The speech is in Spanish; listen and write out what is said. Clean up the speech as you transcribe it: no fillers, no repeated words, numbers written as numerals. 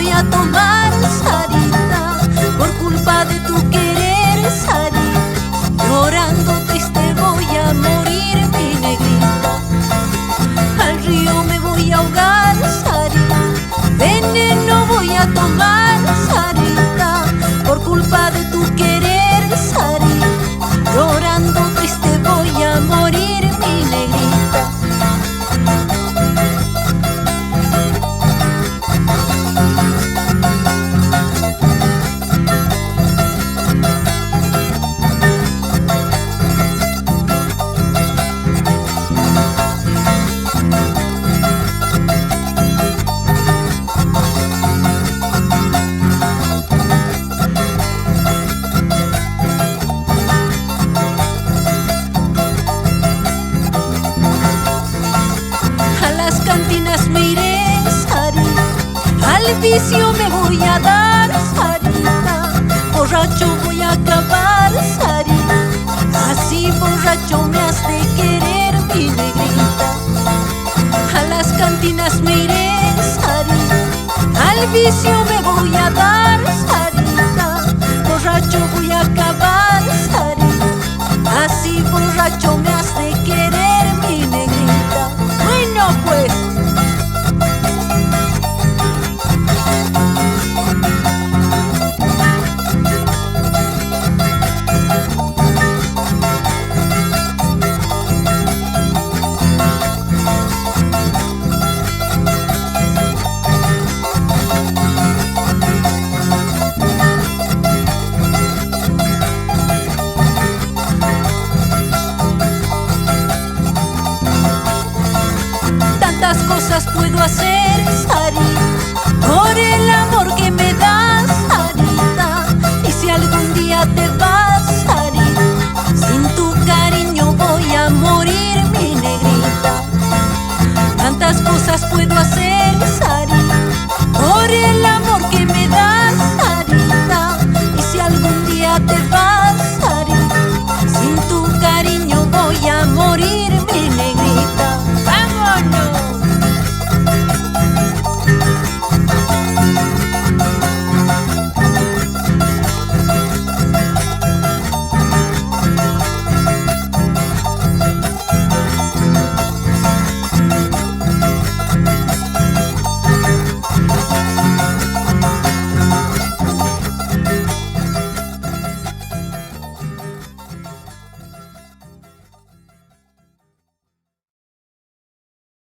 voy a tomar, Sarita, por culpa de tu querer, Sarita. Llorando triste voy a morir, mi negrita. Al río me voy a ahogar, Sarita. Veneno voy a tomar, Sarita, por culpa de tu querer, Sarita. Llorando triste voy a morir, mi negrita. Cantinas me iré, Sarita, al vicio me voy a dar, Sarita, borracho voy a acabar, Sarita, así borracho me has de querer, mi negrita. A las cantinas me iré, Sarita, al vicio me voy a dar, Sarita, borracho voy a acabar, Sarita, así borracho me has de querer, mi negrita. Bueno pues. Tantas cosas puedo hacer,